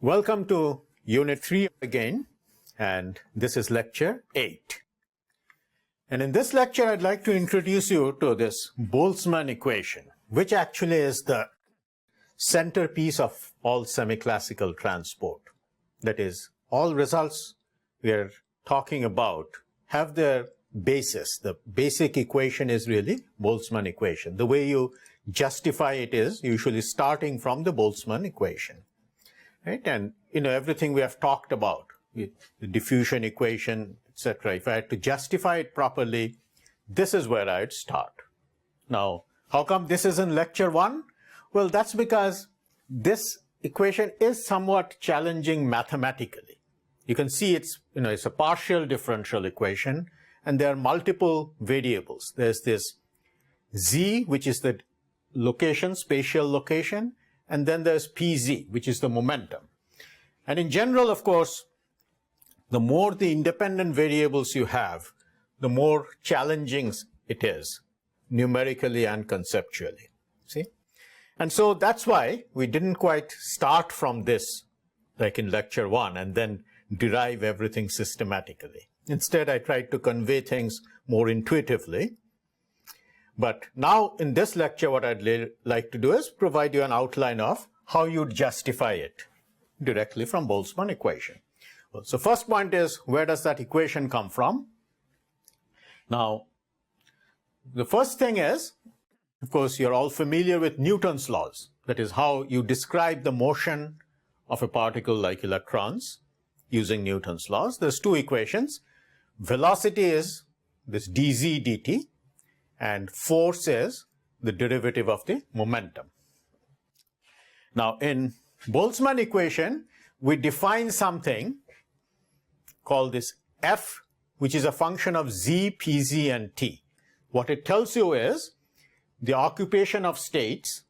Welcome to Unit 3 again, and this is Lecture 8. And in this lecture, I'd like to introduce you to this Boltzmann equation, which actually is the centerpiece of all semi-classical transport. That is, all results we are talking about have their basis. The basic equation is really Boltzmann equation. The way you justify it is usually starting from the Boltzmann equation. Right? And everything we have talked about, the diffusion equation, etc. If I had to justify it properly, this is where I'd start. Now, how come this is in Lecture 1? Well, that's because this equation is somewhat challenging mathematically. You can see it's a partial differential equation, and there are multiple variables. There's this z, which is the location, spatial location, and then there's pz, which is the momentum. And in general, of course, the more the independent variables you have, the more challenging it is, numerically and conceptually. See? And so that's why we didn't quite start from this, like in Lecture 1, and then derive everything systematically. Instead, I tried to convey things more intuitively. But now in this lecture, what I'd like to do is provide you an outline of how you'd justify it directly from Boltzmann equation. Well, so first point is, where does that equation come from? Now, the first thing is, of course, you're all familiar with Newton's laws. That is how you describe the motion of a particle like electrons using Newton's laws. There's two equations. Velocity is this dz dt, and force is the derivative of the momentum. Now, in Boltzmann equation, we define something called this f, which is a function of z, pz, and t. What it tells you is the occupation of states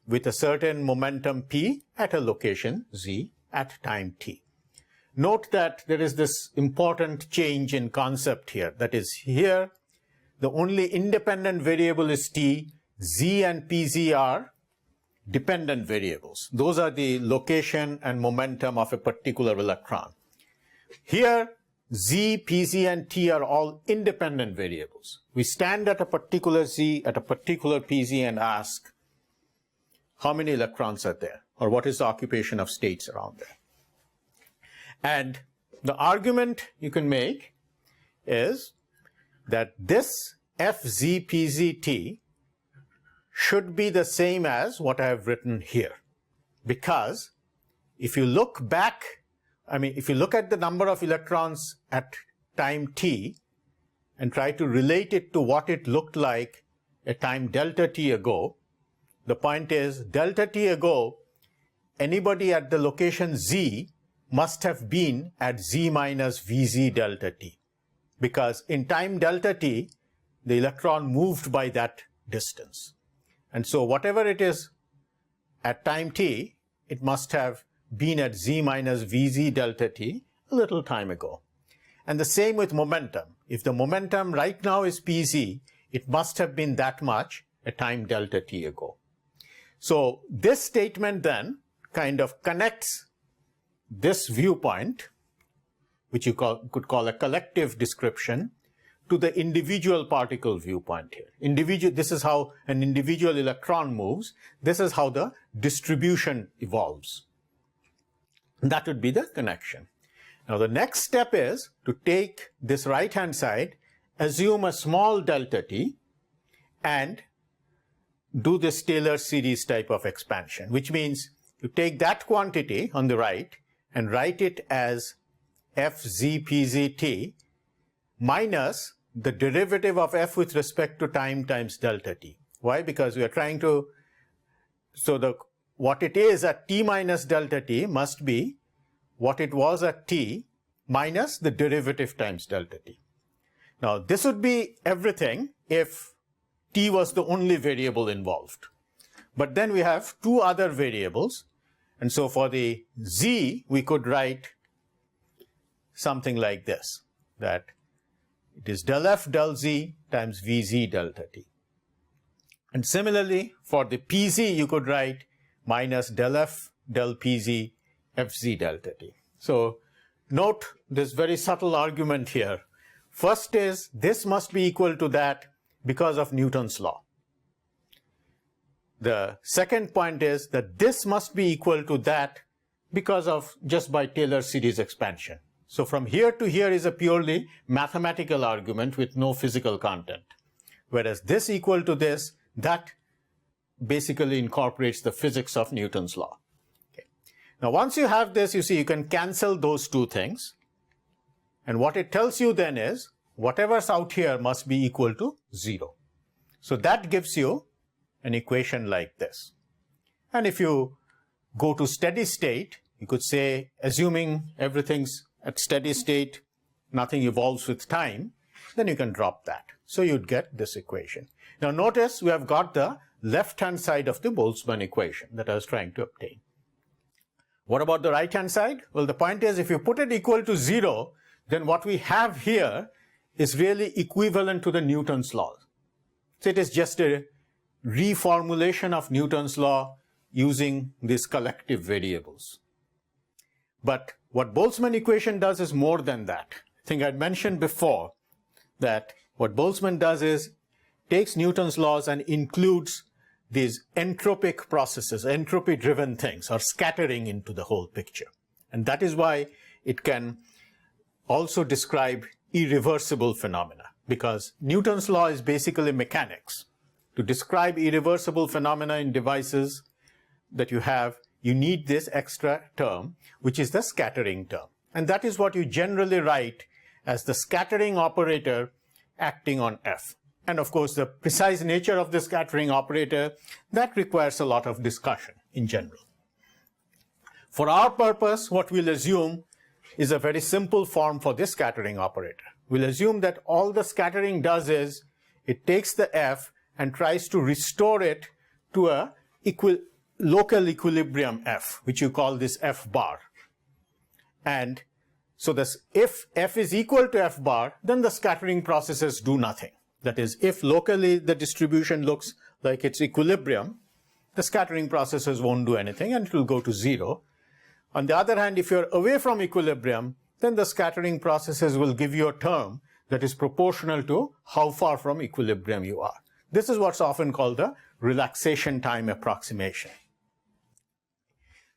with a certain momentum p at a location z at time t. Note that there is this important change in concept here. That is, here the only independent variable is t. Z and pz are dependent variables. Those are the location and momentum of a particular electron. Here, z, pz, and t are all independent variables. We stand at a particular z, at a particular pz, and ask, how many electrons are there? Or what is the occupation of states around there? And the argument you can make is that this f, z, p, z, t should be the same as what I have written here. Because if you look back, if you look at the number of electrons at time t and try to relate it to what it looked like at time delta t ago, the point is delta t ago, anybody at the location z must have been at z minus vz delta t. Because in time delta t, the electron moved by that distance. And so whatever it is at time t, it must have been at z minus vz delta t a little time ago. And the same with momentum. If the momentum right now is pz, it must have been that much at time delta t ago. So this statement then kind of connects this viewpoint, which you could call a collective description, to the individual particle viewpoint here. This is how an individual electron moves. This is how the distribution evolves. That would be the connection. Now, the next step is to take this right-hand side, assume a small delta t, and do this Taylor series type of expansion, which means you take that quantity on the right and write it as f, z, p, z, t minus the derivative of f with respect to time times delta t. Why? Because we are trying to, what it is at t minus delta t must be what it was at t minus the derivative times delta t. Now, this would be everything if t was the only variable involved. But then we have two other variables. And so for the z, we could write something like this, that it is del f del z times vz delta t. And similarly, for the pz, you could write minus del f del pz Fz delta T. So note this very subtle argument here. First is this must be equal to that because of Newton's law. The second point is that this must be equal to that because of just by Taylor series expansion. So from here to here is a purely mathematical argument with no physical content. Whereas this equal to this, that basically incorporates the physics of Newton's law. Okay. Now once you have this, you see you can cancel those two things. And what it tells you then is whatever's out here must be equal to 0. So that gives you an equation like this. And if you go to steady state, you could say, assuming everything's at steady state, nothing evolves with time, then you can drop that. So you'd get this equation. Now notice we have got the left-hand side of the Boltzmann equation that I was trying to obtain. What about the right-hand side? Well, the point is if you put it equal to 0, then what we have here is really equivalent to the Newton's law. So it is just a reformulation of Newton's law using these collective variables. But what Boltzmann equation does is more than that. I think I'd mentioned before that what Boltzmann does is takes Newton's laws and includes these entropic processes, entropy-driven things, or scattering into the whole picture. And that is why it can also describe irreversible phenomena, because Newton's law is basically mechanics. To describe irreversible phenomena in devices that you have, you need this extra term, which is the scattering term. And that is what you generally write as the scattering operator acting on F. And of course, the precise nature of the scattering operator, that requires a lot of discussion in general. For our purpose, what we'll assume is a very simple form for this scattering operator. We'll assume that all the scattering does is it takes the F and tries to restore it to a local equilibrium F, which you call this F bar. And so this, if F is equal to F bar, then the scattering processes do nothing. That is, if locally the distribution looks like it's equilibrium, the scattering processes won't do anything and it will go to 0. On the other hand, if you're away from equilibrium, then the scattering processes will give you a term that is proportional to how far from equilibrium you are. This is what's often called the relaxation time approximation.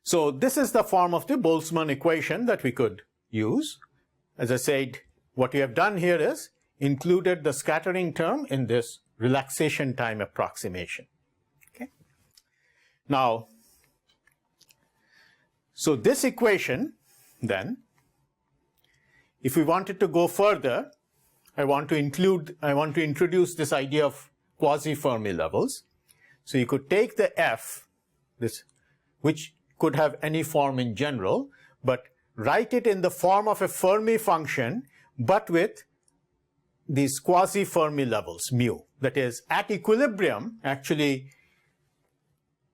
So this is the form of the Boltzmann equation that we could use. As I said, what we have done here is included the scattering term in this relaxation time approximation. Okay. Now, so this equation, then, if we wanted to go further, I want to introduce this idea of quasi-Fermi levels. So you could take the F, this, which could have any form in general, but write it in the form of a Fermi function, but with these quasi-Fermi levels, mu. That is, at equilibrium, actually,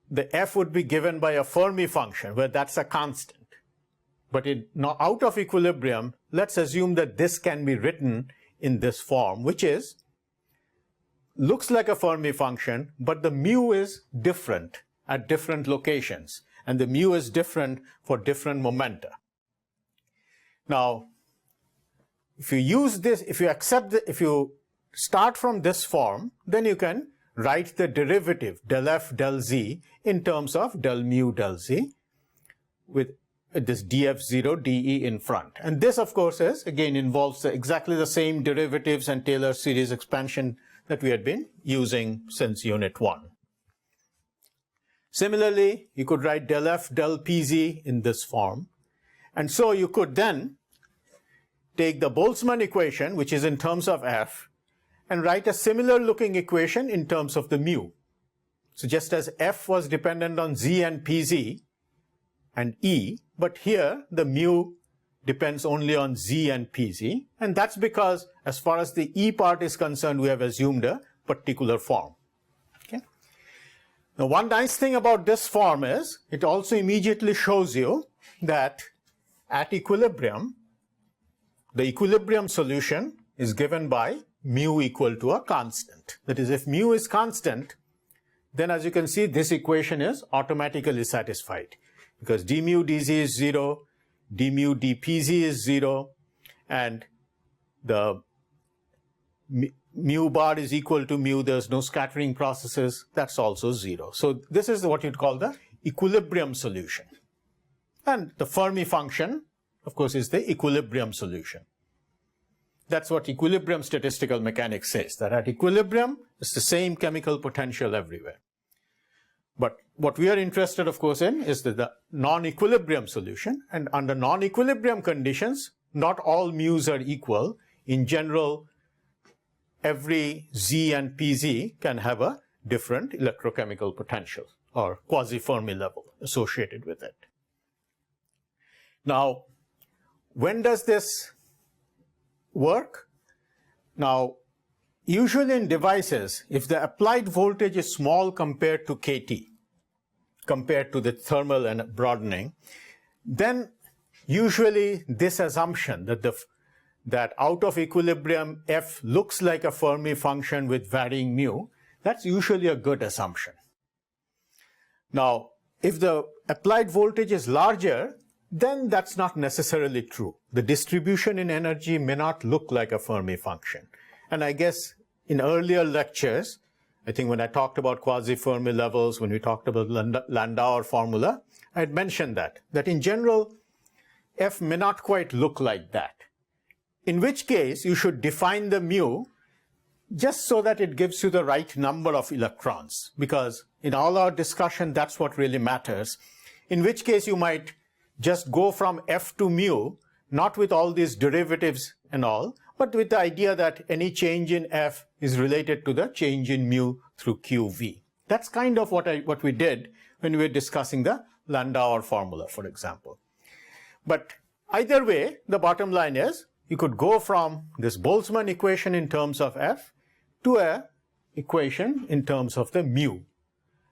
the F would be given by a Fermi function, where that's a constant. But now out of equilibrium, let's assume that this can be written in this form, which is, looks like a Fermi function, but the mu is different at different locations, and the mu is different for different momenta. Now, if you use this, if you start from this form, then you can write the derivative del f del z in terms of del mu del z with this df0 de in front. And this, of course, involves exactly the same derivatives and Taylor series expansion that we had been using since Unit 1. Similarly, you could write del f del pz in this form. And so you could then take the Boltzmann equation, which is in terms of f, and write a similar looking equation in terms of the mu. So just as f was dependent on z and pz and e, but here the mu depends only on z and pz, and that's because as far as the e part is concerned, we have assumed a particular form. Okay. Now, one nice thing about this form is it also immediately shows you that at equilibrium, the equilibrium solution is given by mu equal to a constant. That is, if mu is constant, then as you can see, this equation is automatically satisfied. because d mu dz is 0, d mu dpz is 0, and the mu bar is equal to mu, there's no scattering processes, that's also 0. So this is what you'd call the equilibrium solution. And the Fermi function, of course, is the equilibrium solution. That's what equilibrium statistical mechanics says, that at equilibrium, it's the same chemical potential everywhere. But what we are interested, of course, in is the non-equilibrium solution. And under non-equilibrium conditions, not all mu's are equal. In general, every Z and PZ can have a different electrochemical potential or quasi-Fermi level associated with it. Now, when does this work? Now, usually in devices, if the applied voltage is small compared to kT, compared to the thermal and broadening, then usually this assumption that out of equilibrium F looks like a Fermi function with varying mu, that's usually a good assumption. Now, if the applied voltage is larger, then that's not necessarily true. The distribution in energy may not look like a Fermi function. And I guess in earlier lectures, I think when I talked about quasi-Fermi levels, when we talked about Landauer formula, I had mentioned that in general, F may not quite look like that. In which case, you should define the mu just so that it gives you the right number of electrons, because in all our discussion, that's what really matters. In which case, you might just go from F to mu, not with all these derivatives and all, but with the idea that any change in F is related to the change in mu through QV. That's kind of what we did when we were discussing the Landauer formula, for example. But either way, the bottom line is, you could go from this Boltzmann equation in terms of F to a equation in terms of the mu.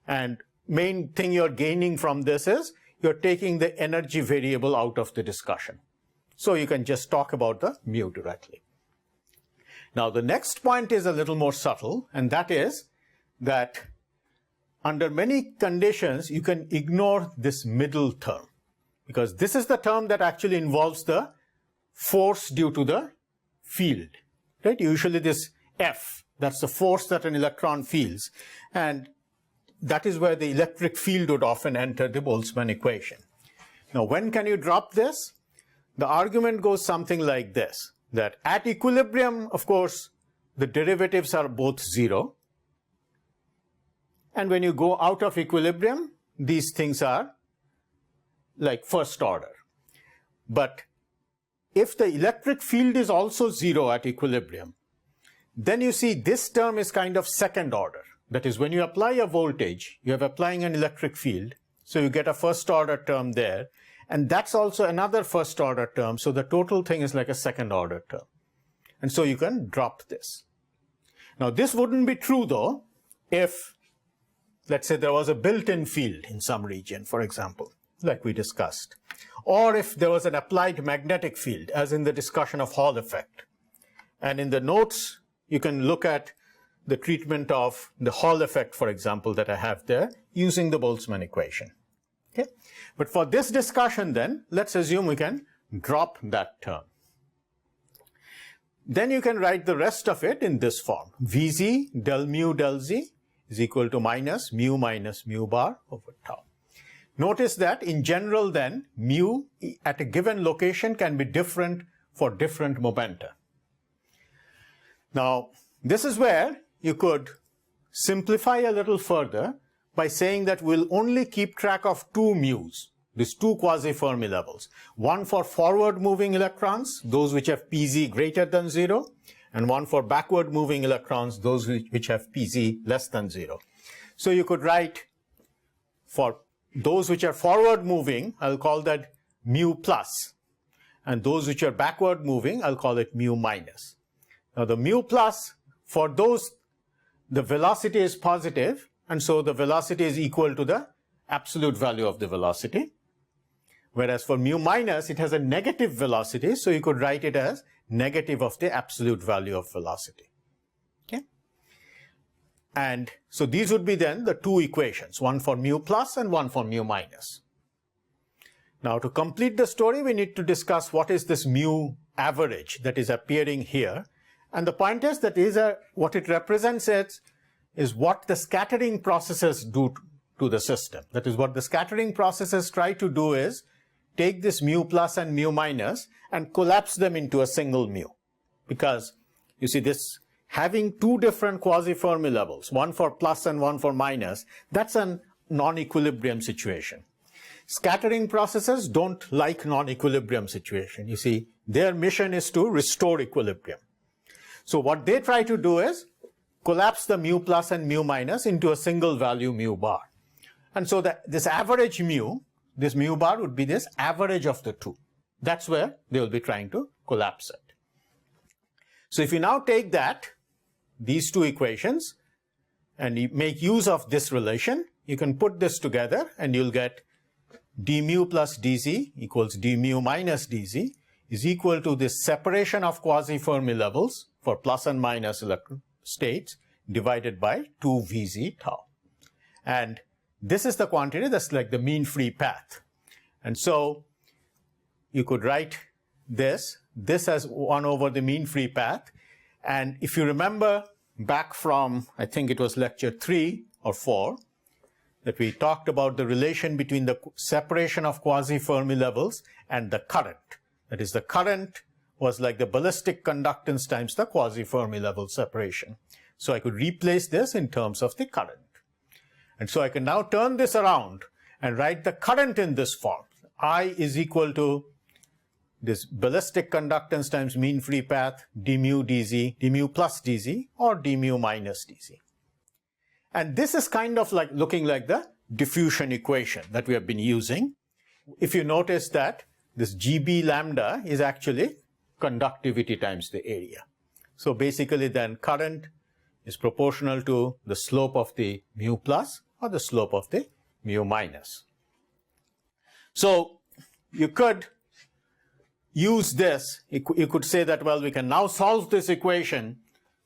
And main thing you're gaining from this is you're taking the energy variable out of the discussion. So you can just talk about the mu directly. Now the next point is a little more subtle, and that is that under many conditions you can ignore this middle term, because this is the term that actually involves the force due to the field, right? Usually this F, that's the force that an electron feels, and that is where the electric field would often enter the Boltzmann equation. Now, when can you drop this? The argument goes something like this, that at equilibrium, of course, the derivatives are both 0. And when you go out of equilibrium, these things are like first order. But if the electric field is also 0 at equilibrium, then you see this term is kind of second order. That is, when you apply a voltage, you are applying an electric field, so you get a first order term there, and that's also another first order term, so the total thing is like a second order term. And so you can drop this. Now this wouldn't be true though, if, let's say, there was a built-in field in some region, for example, like we discussed, or if there was an applied magnetic field, as in the discussion of Hall effect. And in the notes, you can look at the treatment of the Hall effect, for example, that I have there, using the Boltzmann equation. Okay? But for this discussion then, let's assume we can drop that term. Then you can write the rest of it in this form. Vz del mu del z is equal to minus mu bar over tau. Notice that in general then, mu at a given location can be different for different momenta. Now, this is where you could simplify a little further by saying that we'll only keep track of two mu's, these two quasi-Fermi levels. One for forward-moving electrons, those which have Pz greater than 0, and one for backward-moving electrons, those which have Pz less than 0. So you could write for those which are forward-moving, I'll call that mu plus, and those which are backward-moving, I'll call it mu minus. Now the mu plus, for those, the velocity is positive, and so the velocity is equal to the absolute value of the velocity. Whereas for mu minus, it has a negative velocity, so you could write it as negative of the absolute value of velocity. Okay? And so these would be then the two equations, one for mu plus and one for mu minus. Now to complete the story, we need to discuss what is this mu average that is appearing here. And the point is that what it represents is what the scattering processes do to the system. That is, what the scattering processes try to do is take this mu plus and mu minus and collapse them into a single mu. Because you see, this having two different quasi-Fermi levels, one for plus and one for minus, that's a non-equilibrium situation. Scattering processes don't like non-equilibrium situation. You see, their mission is to restore equilibrium. So what they try to do is collapse the mu plus and mu minus into a single value mu bar. And so this average mu, this mu bar would be this average of the two. That's where they will be trying to collapse it. So if you now take these two equations, and you make use of this relation, you can put this together and you'll get d mu plus dz equals d mu minus dz is equal to this separation of quasi-Fermi levels for plus and minus electron states divided by 2 Vz tau. And this is the quantity that's like the mean free path. And so you could write this as 1 over the mean free path. And if you remember back from, I think it was lecture 3 or 4, that we talked about the relation between the separation of quasi-Fermi levels and the current. That is, the current was like the ballistic conductance times the quasi-Fermi level separation. So I could replace this in terms of the current. And so I can now turn this around and write the current in this form. I is equal to this ballistic conductance times mean free path d mu dz, d mu plus dz, or d mu minus dz. And this is kind of like looking like the diffusion equation that we have been using. If you notice that this GB lambda is actually conductivity times the area. So basically then current is proportional to the slope of the mu plus or the slope of the mu minus. So you could use this. You could say that, well, we can now solve this equation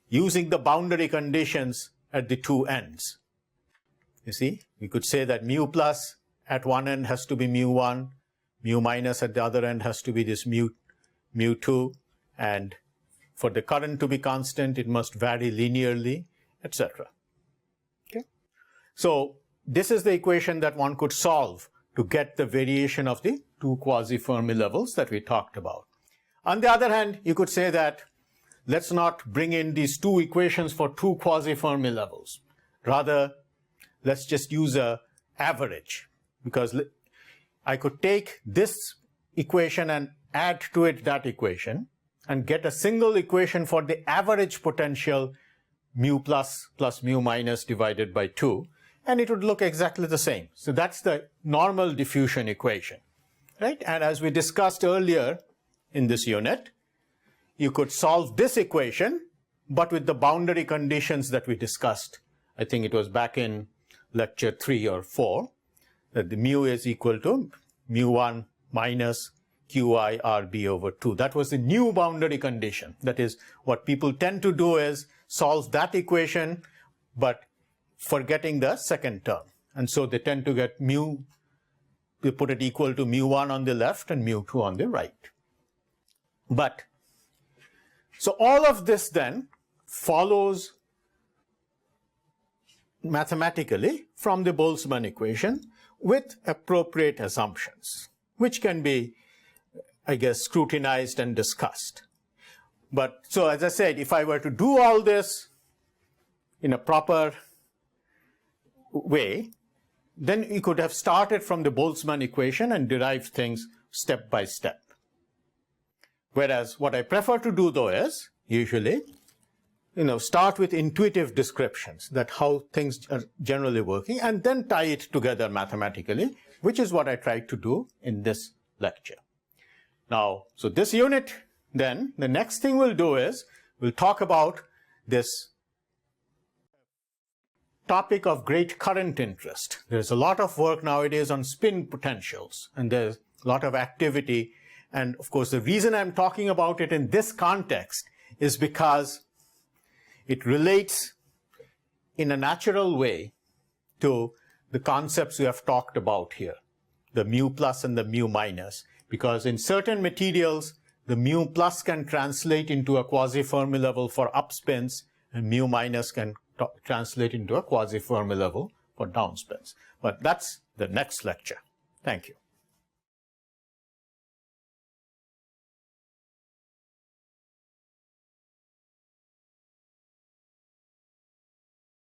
using the boundary conditions at the two ends. You see, we could say that mu plus at one end has to be mu1, mu minus at the other end has to be this mu2, and for the current to be constant, it must vary linearly, etc. Okay? So this is the equation that one could solve to get the variation of the two quasi-Fermi levels that we talked about. On the other hand, you could say that let's not bring in these two equations for two quasi-Fermi levels. Rather, let's just use an average, because I could take this equation and add to it that equation and get a single equation for the average potential mu plus plus mu minus divided by 2, and it would look exactly the same. So that's the normal diffusion equation, right? And as we discussed earlier in this unit, you could solve this equation, but with the boundary conditions that we discussed. I think it was back in lecture 3 or 4, that the mu is equal to mu1 minus qi rb over 2. That was the new boundary condition. That is, what people tend to do is solve that equation, but forgetting the second term. And so they tend to get mu, they put it equal to mu1 on the left and mu2 on the right. But, so all of this then follows mathematically from the Boltzmann equation with appropriate assumptions, which can be, I guess, scrutinized and discussed. But so as I said, if I were to do all this in a proper way, then you could have started from the Boltzmann equation and derived things step by step. Whereas what I prefer to do though is usually, start with intuitive descriptions that how things are generally working and then tie it together mathematically, which is what I tried to do in this lecture. Now, so this unit, then the next thing we'll do is we'll talk about this topic of great current interest. There's a lot of work nowadays on spin potentials, and there's a lot of activity. And of course, the reason I'm talking about it in this context is because it relates in a natural way to the concepts we have talked about here. the mu plus and the mu minus, because in certain materials, the mu plus can translate into a quasi-Fermi level for up spins, and mu minus can translate into a quasi-Fermi level for down spins. But that's the next lecture. Thank you.